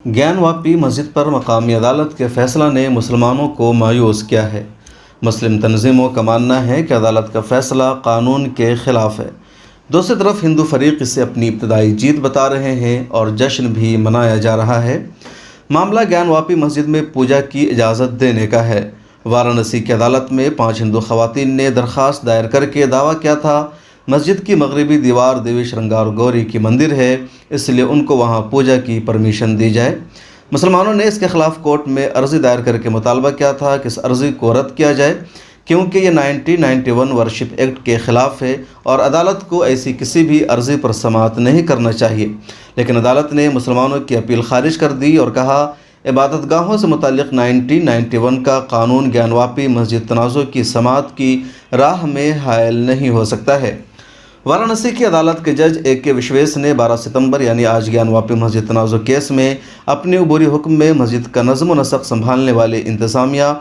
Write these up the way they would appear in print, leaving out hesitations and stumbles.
ज्ञानवापी मस्जिद पर मकामी अदालत के फैसला ने मुसलमानों को मायूस किया है। मुस्लिम तंजीमों का मानना है कि अदालत का फैसला कानून के ख़िलाफ़ है। दूसरी तरफ हिंदू फरीक इसे अपनी इब्तदाई जीत बता रहे हैं और जश्न भी मनाया जा रहा है। मामला ज्ञानवापी मस्जिद में पूजा की इजाज़त देने का है। वाराणसी की अदालत में 5 हिंदू ख़वातीन ने दरख्वास्त दायर करके दावा किया था मस्जिद की मगरबी दीवार देवी श्रृंगार गौरी की मंदिर है, इसलिए उनको वहां पूजा की परमिशन दी जाए। मुसलमानों ने इसके खिलाफ कोर्ट में अर्ज़ी दायर करके मुतालबा किया था कि इस अर्ज़ी को रद्द किया जाए क्योंकि ये 1991 वर्शिप एक्ट के ख़िलाफ़ है और अदालत को ऐसी किसी भी अर्ज़ी पर समाअत नहीं करना चाहिए। लेकिन अदालत ने मुसलमानों की अपील खारिज कर दी और कहा इबादतगाहों से मुताल्लिक़ 1991 का कानून ज्ञानवापी मस्जिद तनाज़ुर की समाअत की राह में हायल नहीं हो सकता है। वाराणसी की अदालत के जज A.K. विश्वेश ने 12 सितंबर यानी आज ज्ञानवापी मस्जिद तनाज़ुर केस में अपने अबूरी हुक्म में मस्जिद का नज़्म व नसक़ संभालने वाले इंतज़ामिया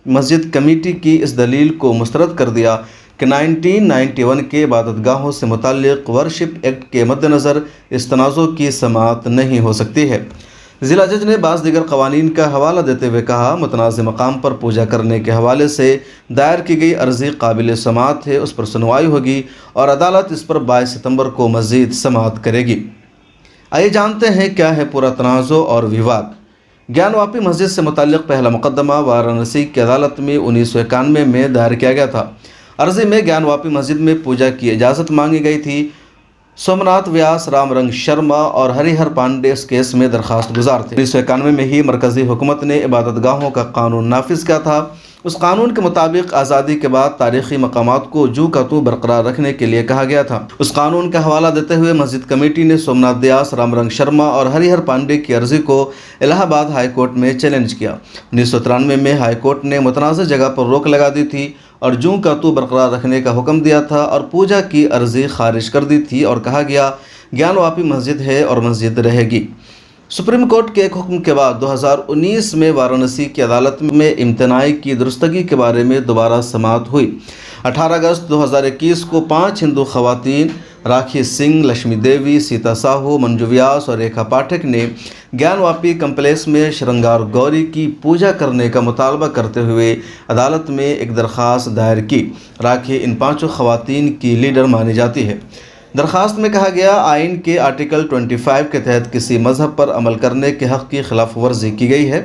मस्जिद कमेटी की इस दलील को मुस्तरद कर दिया कि 1991 के इबादतगाहों से मुताल्लिक़ वर्शिप एक्ट के मद्देनज़र इस तनाज़ुर की समाअत नहीं हो सकती है। ज़िला जज ने बाज़ दीगर क़वानीन का हवाला देते हुए कहा मुतनाज़ मकाम पर पूजा करने के हवाले से दायर की गई अर्ज़ी काबिल समाअत है, उस पर सुनवाई होगी और अदालत इस पर 22 सितंबर को मज़ीद समाअत करेगी। आइए जानते हैं क्या है पूरा तनाज़ुर और विवाद। ज्ञानवापी मस्जिद से मुताल्लिक़ पहला मुकदमा वाराणसी की अदालत में 1991 में दायर किया गया था। अर्ज़ी में ज्ञानवापी मस्जिद में पूजा की इजाज़त मांगी गई थी। सोमनाथ व्यास, रामरंग शर्मा और हरिहर पांडे इस केस में दरख्वास्त गुजार थे। 1991 में ही मरकज़ी हुकूमत ने इबादतगाहों का कानून नाफिज किया था। उस कानून के मुताबिक आज़ादी के बाद तारीख़ी मकामात को जू का तू बरकरार रखने के लिए कहा गया था। उस कानून का हवाला देते हुए मस्जिद कमेटी ने सोमनाथ व्यास, रामरंग शर्मा और हरिहर पांडे की अर्ज़ी को इलाहाबाद हाई कोर्ट में चैलेंज किया। 1993 में हाई कोर्ट ने मुतनाज़ जगह पर रोक लगा दी थी और जू का तू बरकरार रखने का हुक्म दिया था और पूजा की अर्ज़ी खारिज कर दी थी और कहा गया ज्ञानवापी मस्जिद है और मस्जिद रहेगी। सुप्रीम कोर्ट के एक हुक्म के बाद 2019 में वाराणसी की अदालत में इम्तनाई की दुरुस्तगी के बारे में दोबारा समाअत हुई। 18 अगस्त 2021 को 5 हिंदू ख़वातीन राखी सिंह, लक्ष्मी देवी, सीता साहू, मंजू व्यास और रेखा पाठक ने ज्ञानवापी कम्प्लेक्स में श्रृंगार गौरी की पूजा करने का मुतालबा करते हुए अदालत में एक दरख्वास्त दायर की। राखी इन 5 ख़वातीन की लीडर मानी जाती है। दरख्वास्त में कहा गया आइन के आर्टिकल 25 के तहत किसी मज़हब पर अमल करने के हक़ की खिलाफ वर्जी की गई है।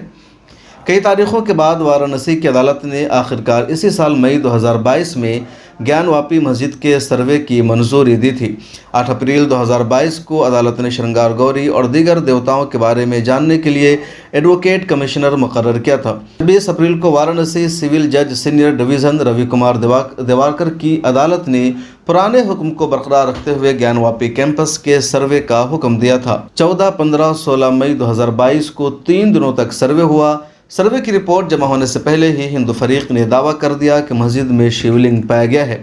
कई तारीख़ों के बाद वाराणसी की अदालत ने आखिरकार इसी साल मई 2022 में ज्ञानवापी मस्जिद के सर्वे की मंजूरी दी थी। 8 अप्रैल 2022 को अदालत ने श्रृंगार गौरी और दीगर देवताओं के बारे में जानने के लिए एडवोकेट कमिश्नर मुकर्रर किया था। 20 अप्रैल को वाराणसी सिविल जज सीनियर डिवीज़न रवि कुमार देवारकर की अदालत ने पुराने हुक्म को बरकरार रखते हुए ज्ञानवापी कैंपस के सर्वे का हुक्म दिया था। 14, 15, 16 मई 2022 को 3 दिनों तक सर्वे हुआ। सर्वे की रिपोर्ट जमा होने से पहले ही हिंदू फरीक ने दावा कर दिया कि मस्जिद में शिवलिंग पाया गया है।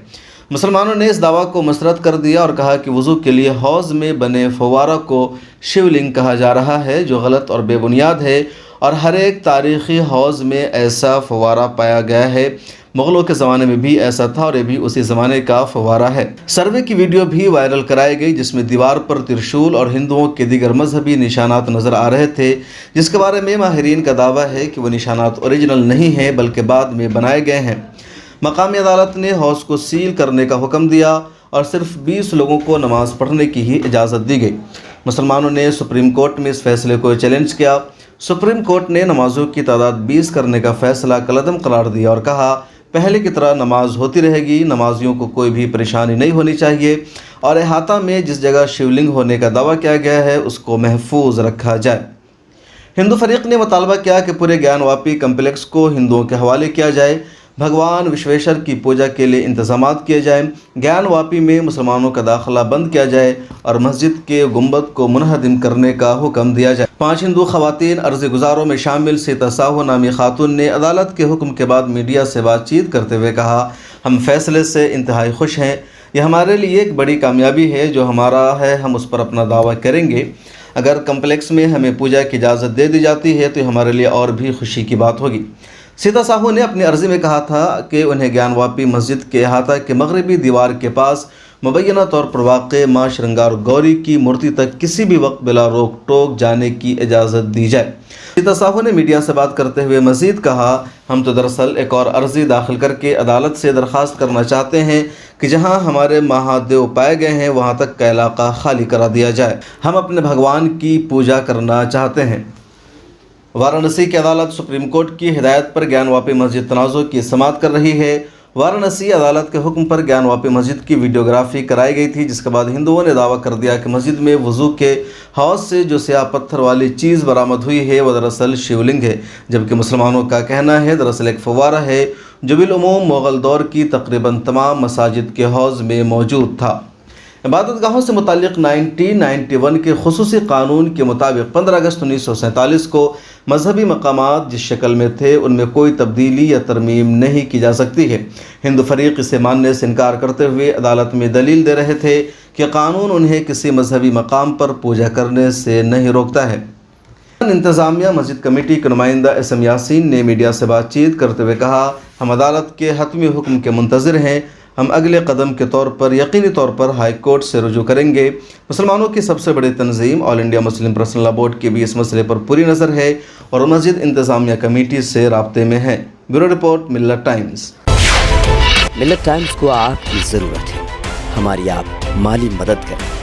मुसलमानों ने इस दावा को मुस्तरद कर दिया और कहा कि वज़ू के लिए हौज़ में बने फव्वारा को शिवलिंग कहा जा रहा है, जो गलत और बेबुनियाद है और हर एक तारीख़ी हौज़ में ऐसा फव्वारा पाया गया है। मुग़लों के ज़माने में भी ऐसा था और ये भी उसी ज़माने का फव्वारा है। सर्वे की वीडियो भी वायरल कराई गई जिसमें दीवार पर त्रिशूल और हिंदुओं के दीगर मजहबी निशानात नज़र आ रहे थे, जिसके बारे में माहिरीन का दावा है कि वो निशानात ओरिजिनल नहीं हैं बल्कि बाद में बनाए गए हैं। मकामी अदालत ने हौज़ को सील करने का हुक्म दिया और सिर्फ 20 लोगों को नमाज़ पढ़ने की ही इजाज़त दी गई। मुसलमानों ने सुप्रीम कोर्ट में इस फैसले को चैलेंज किया। सुप्रीम कोर्ट ने नमाज़ों की तादाद 20 करने का फ़ैसला कलअदम करार दिया और कहा पहले की तरह नमाज होती रहेगी, नमाजियों को कोई भी परेशानी नहीं होनी चाहिए और अहाता में जिस जगह शिवलिंग होने का दावा किया गया है उसको महफूज रखा जाए। हिंदू फरीक ने मुतालबा किया कि पूरे ज्ञानवापी कम्प्लेक्स को हिंदुओं के हवाले किया जाए, भगवान विश्वेश्वर की पूजा के लिए इंतज़ामात किए जाएँ, ज्ञानवापी में मुसलमानों का दाखिला बंद किया जाए और मस्जिद के गुंबद को मुनहदिम करने का हुक्म दिया जाए। 5 हिंदू ख़वातीन अर्ज़ी गुजारों में शामिल सीता साहू नामी खातून ने अदालत के हुक्म के बाद मीडिया से बातचीत करते हुए कहा हम फ़ैसले से इंतहाई खुश हैं। यह हमारे लिए एक बड़ी कामयाबी है, जो हमारा है हम उस पर अपना दावा करेंगे। अगर कम्प्लेक्स में हमें पूजा की इजाज़त दे दी जाती है तो हमारे लिए और भी खुशी की बात होगी। सीता साहू ने अपनी अर्ज़ी में कहा था कि उन्हें ज्ञानवापी मस्जिद के अहाता के मगरबी दीवार के पास مبینہ طور پر واقع ماں شرنگار گوری کی مورتی تک کسی بھی وقت بلا روک ٹوک جانے کی اجازت دی جائے۔ سیتا ساہو نے میڈیا سے بات کرتے ہوئے مزید کہا، ہم تو دراصل ایک اور عرضی داخل کر کے عدالت سے درخواست کرنا چاہتے ہیں کہ جہاں ہمارے مہادیو پائے گئے ہیں وہاں تک کا علاقہ خالی کرا دیا جائے۔ ہم اپنے بھگوان کی پوجا کرنا چاہتے ہیں۔ وارانسی کی عدالت سپریم کورٹ کی ہدایت پر گیان واپی مسجد تنازع کی سماعت کر رہی ہے۔ وارانسی عدالت کے حکم پر گیان واپی مسجد کی ویڈیوگرافی کرائی گئی تھی، جس کے بعد ہندوؤں نے دعویٰ کر دیا کہ مسجد میں وضو کے حوض سے جو سیاہ پتھر والی چیز برآمد ہوئی ہے وہ دراصل شیولنگ ہے، جبکہ مسلمانوں کا کہنا ہے دراصل ایک فوارہ ہے جو بالعموم مغل دور کی تقریباً تمام مساجد کے حوض میں موجود تھا۔ عبادت گاہوں سے متعلق 1991 کے خصوصی قانون کے مطابق 15 اگست 1947 کو مذہبی مقامات جس شکل میں تھے ان میں کوئی تبدیلی یا ترمیم نہیں کی جا سکتی ہے۔ ہندو فریق اسے ماننے سے انکار کرتے ہوئے عدالت میں دلیل دے رہے تھے کہ قانون انہیں کسی مذہبی مقام پر پوجا کرنے سے نہیں روکتا ہے۔ انتظامیہ مسجد کمیٹی کے نمائندہ ایس ایم یاسین نے میڈیا سے بات چیت کرتے ہوئے کہا، ہم عدالت کے حتمی حکم کے منتظر ہیں۔ ہم اگلے قدم کے طور پر یقینی طور پر ہائی کورٹ سے رجوع کریں گے۔ مسلمانوں کی سب سے بڑی تنظیم آل انڈیا مسلم پرسنل لا بورڈ کی بھی اس مسئلے پر پوری نظر ہے اور مسجد انتظامیہ کمیٹی سے رابطے میں ہے۔ بیورو رپورٹ، ملت ٹائمز۔ ملت ٹائمز کو آپ کی ضرورت ہے، ہماری آپ مالی مدد کریں۔